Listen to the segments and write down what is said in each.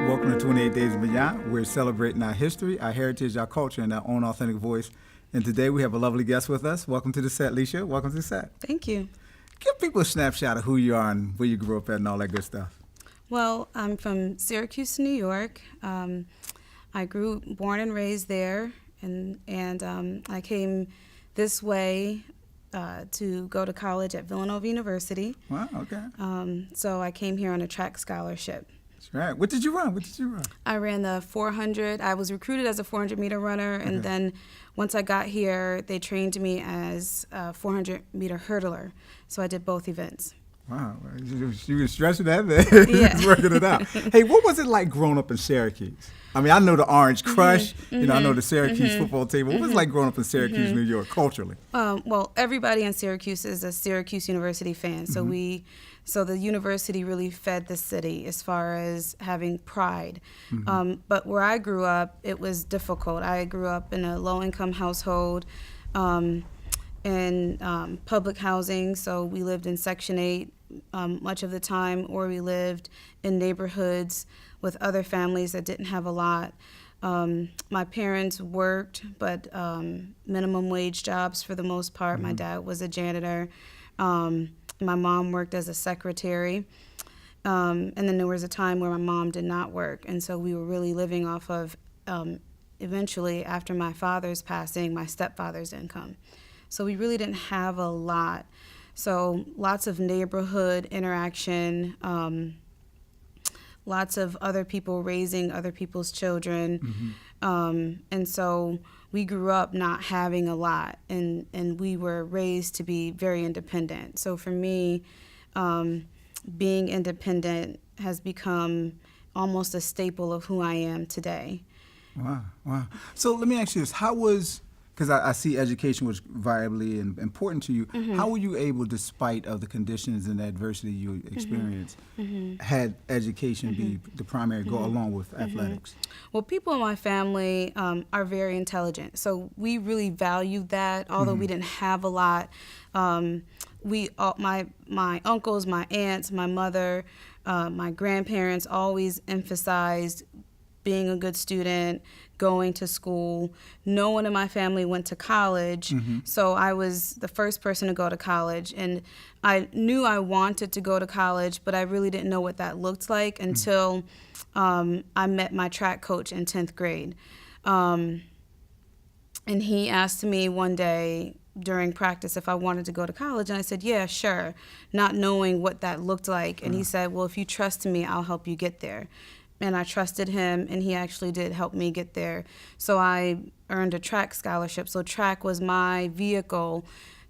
Welcome to 28 Days and Beyond. We're celebrating our history, our heritage, our culture, and our own authentic voice. And today we have a lovely guest with us. Welcome to the set, Leisha. Welcome to the set. Thank you. Give people a snapshot of who you are and where you grew up at and all that good stuff. Well, I'm from Syracuse, New York. I born and raised there, and I came this way to go to college at Villanova University. Wow, okay. So I came here on a track scholarship. That's right. What did you run? I ran the 400. I was recruited as a 400-meter runner, and then once I got here, they trained me as a 400-meter hurdler. So I did both events. Wow, you were stressing that, man. Yeah. Working it out. Hey, what was it like growing up in Syracuse? I mean, I know the Orange Crush. I know the Syracuse football team. What was it like growing up in Syracuse, New York, culturally? Well, everybody in Syracuse is a Syracuse University fan. So the university really fed the city as far as having pride. But where I grew up, it was difficult. I grew up in a low-income household. In public housing, so we lived in Section 8 much of the time, or we lived in neighborhoods with other families that didn't have a lot. My parents worked, but minimum wage jobs for the most part. My dad was a janitor. My mom worked as a secretary. And then there was a time where my mom did not work, and so we were really living off of, eventually, after my father's passing, my stepfather's income. So we really didn't have a lot. So lots of neighborhood interaction, lots of other people raising other people's children. And so we grew up not having a lot, and we were raised to be very independent. So for me, being independent has become almost a staple of who I am today. Wow. So let me ask you this. How was... Because I see education was vitally important to you. How were you able, despite of the conditions and the adversity you experienced, had education be the primary goal along with athletics? Well, people in my family are very intelligent, so we really valued that. Although we didn't have a lot, my uncles, my aunts, my mother, my grandparents always emphasized being a good student, going to school. No one in my family went to college, so I was the first person to go to college. And I knew I wanted to go to college, but I really didn't know what that looked like until I met my track coach in 10th grade. And he asked me one day during practice if I wanted to go to college, and I said, yeah, sure, not knowing what that looked like. And he said, well, if you trust me, I'll help you get there. And I trusted him, and he actually did help me get there. So I earned a track scholarship. So track was my vehicle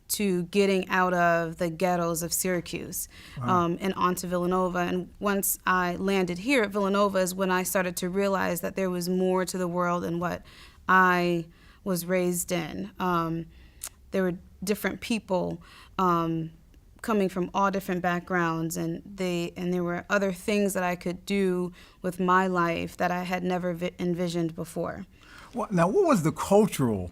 to getting out of the ghettos of Syracuse and onto Villanova. And once I landed here at Villanova is when I started to realize that there was more to the world than what I was raised in. There were different people coming from all different backgrounds, and there were other things that I could do with my life that I had never envisioned before. Well, now, what was the cultural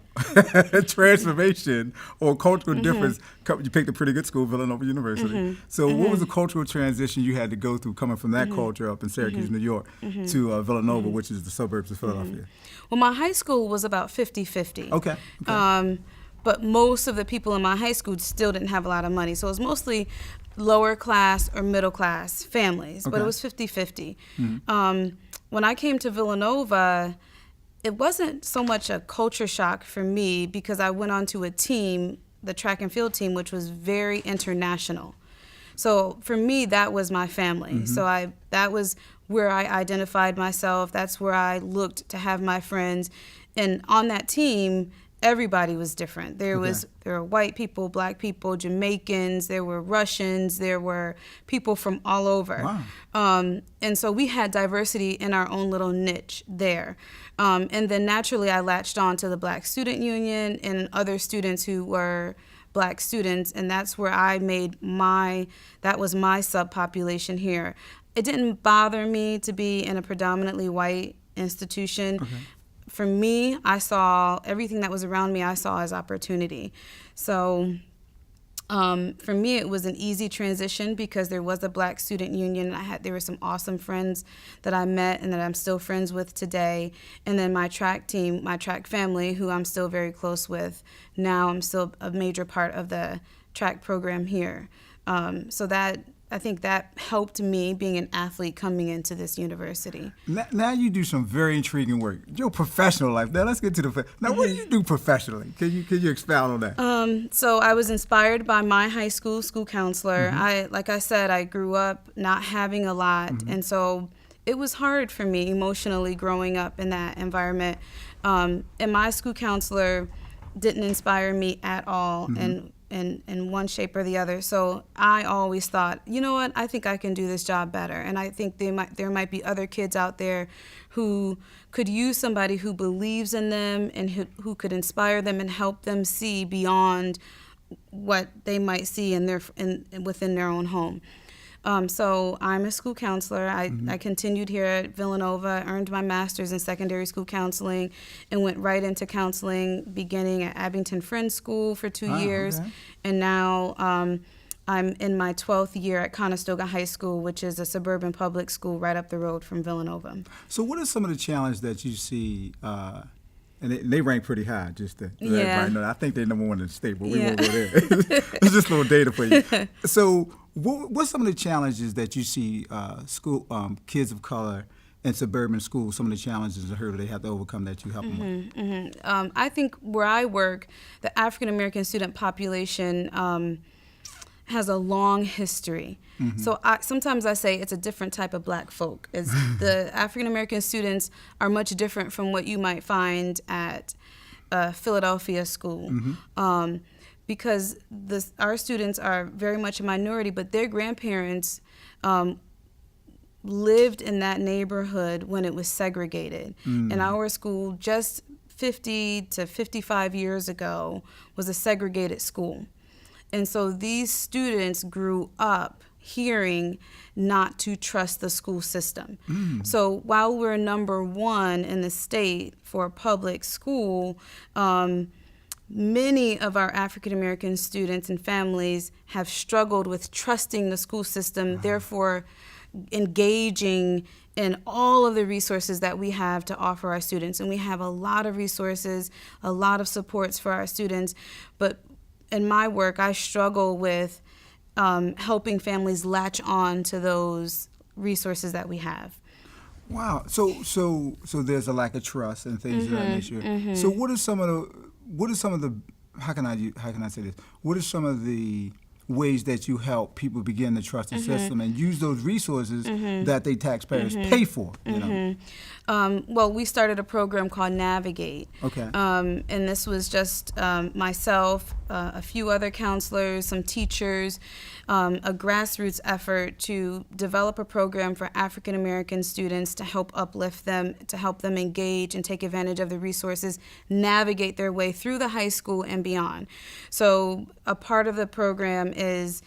transformation or cultural difference? You picked a pretty good school, Villanova University. So what was the cultural transition you had to go through coming from that culture up in Syracuse, New York, to Villanova, which is the suburbs of Philadelphia? Well, my high school was about 50-50. Okay. But most of the people in my high school still didn't have a lot of money. So it was mostly lower class or middle class families, but it was 50-50. When I came to Villanova, it wasn't so much a culture shock for me because I went onto a team, the track and field team, which was very international. So for me, that was my family. So that was where I identified myself. That's where I looked to have my friends. And on that team, everybody was different. There were white people, black people, Jamaicans, there were Russians, there were people from all over. Wow. And so we had diversity in our own little niche there. And then naturally I latched on to the Black Student Union and other students who were Black students, and that's where I made that was my subpopulation here. It didn't bother me to be in a predominantly white institution. For me, I saw everything that was around me, I saw as opportunity. So For me, it was an easy transition because there was a Black student union. There were some awesome friends that I met and that I'm still friends with today. And then my track team, my track family, who I'm still very close with. Now I'm still a major part of the track program here. So I think that helped me being an athlete coming into this university. Now you do some very intriguing work. Your professional life. Now let's get to the now. What do you do professionally? Can you expound on that? So I was inspired by my high school counselor. Like I said, I grew up not having a lot, and so it was hard for me emotionally growing up in that environment. And my school counselor didn't inspire me at all, in one shape or the other. So I always thought, you know what, I think I can do this job better. And I think there might be other kids out there who could use somebody who believes in them and who could inspire them and help them see beyond what they might see within their own home. So I'm a school counselor. I continued here at Villanova, earned my master's in secondary school counseling, and went right into counseling, beginning at Abington Friends School for 2 years. Okay. And now I'm in my 12th year at Conestoga High School, which is a suburban public school right up the road from Villanova. So what are some of the challenges that you see? And they rank pretty high, just to let everybody know. I think they're number one in the state, but we won't go there. It's just a little data for you. So what's some of the challenges that you see school kids of color in suburban schools, some of the challenges and hurdles they have to overcome that you help them with? I think where I work, the African American student population has a long history. So sometimes I say it's a different type of Black folk. The African American students are much different from what you might find at Philadelphia school. Because our students are very much a minority, but their grandparents lived in that neighborhood when it was segregated. And our school, just 50 to 55 years ago, was a segregated school. And so these students grew up hearing not to trust the school system. So while we're number one in the state for public school, many of our African American students and families have struggled with trusting the school system, therefore engaging in all of the resources that we have to offer our students. And we have a lot of resources, a lot of supports for our students. But in my work, I struggle with helping families latch on to those resources that we have. Wow. So there's a lack of trust and things of that nature. So what are some of the how can I say this? What are some of the ways that you help people begin to trust the system and use those resources that they taxpayers pay for? You know? Well, we started a program called Navigate. Okay. And this was just myself, a few other counselors, some teachers, a grassroots effort to develop a program for African American students to help uplift them, to help them engage and take advantage of the resources, navigate their way through the high school and beyond. So a part of the program is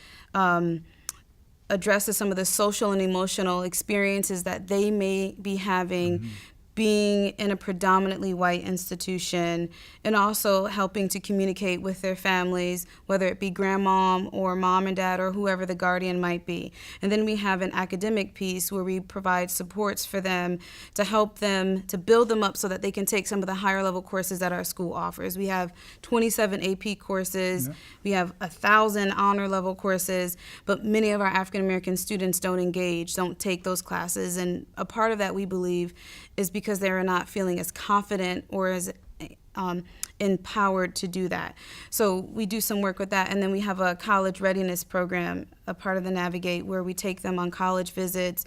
addresses some of the social and emotional experiences that they may be having being in a predominantly white institution, and also helping to communicate with their families, whether it be grandmom or mom and dad or whoever the guardian might be. And then we have an academic piece where we provide supports for them to help them, to build them up so that they can take some of the higher level courses that our school offers. We have 27 AP courses, we have 1,000 honor level courses, but many of our African American students don't engage, don't take those classes. And a part of that, we believe, is because they're not feeling as confident or as empowered to do that. So we do some work with that. And then we have a college readiness program, a part of the Navigate, where we take them on college visits,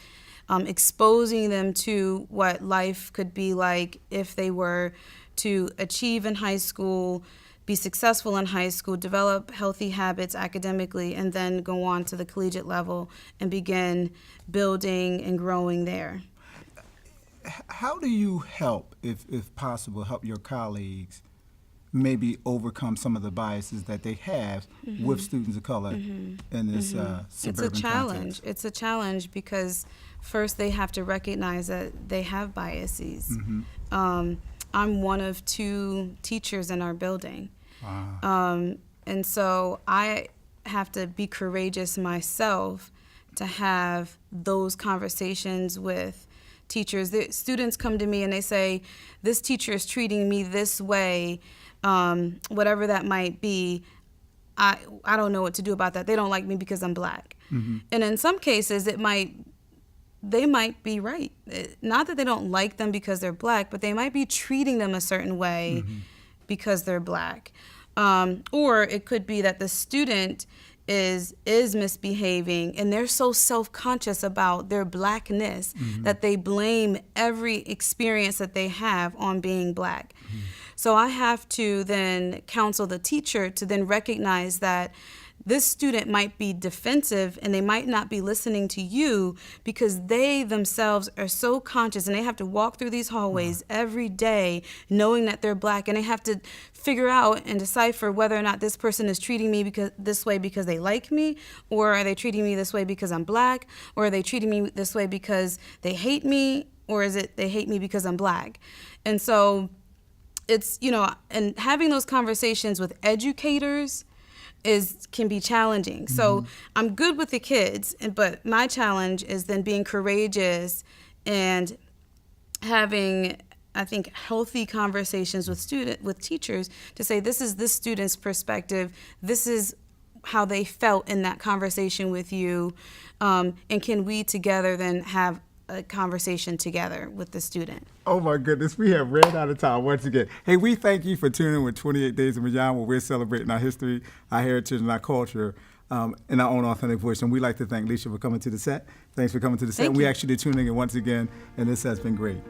exposing them to what life could be like if they were to achieve in high school, be successful in high school, develop healthy habits academically, and then go on to the collegiate level and begin building and growing there. How do you help, if possible, help your colleagues maybe overcome some of the biases that they have with students of color in this suburban It's a challenge. context? It's a challenge because first they have to recognize that they have biases. I'm one of 2 teachers in our building. Wow. And so I have to be courageous myself to have those conversations with teachers. The students come to me and they say, this teacher is treating me this way, whatever that might be. I don't know what to do about that. They don't like me because I'm black. Mm-hmm. And in some cases, they might be right. Not that they don't like them because they're black, but they might be treating them a certain way mm-hmm. because they're black. Or it could be that the student is misbehaving and they're so self-conscious about their blackness mm-hmm. that they blame every experience that they have on being black. Mm-hmm. So I have to then counsel the teacher to then recognize that this student might be defensive and they might not be listening to you because they themselves are so conscious and they have to walk through these hallways every day knowing that they're black, and they have to figure out and decipher whether or not this person is treating me this way because they like me, or are they treating me this way because I'm black, or are they treating me this way because they hate me, or is it they hate me because I'm black? And so it's, and having those conversations with educators can be challenging. Mm-hmm. So I'm good with the kids, but my challenge is then being courageous and having, I think, healthy conversations with teachers to say, this is this student's perspective. This is how they felt in that conversation with you. And can we together then have a conversation together with the student? Oh my goodness, we have ran out of time once again. Hey, we thank you for tuning in with 28 Days of Beyond, where we're celebrating our history, our heritage, and our culture in our own authentic voice. And we'd like to thank Leisha for coming to the set. Thanks for coming to the set. Thank We you. actually tuning in once again, and this has been great.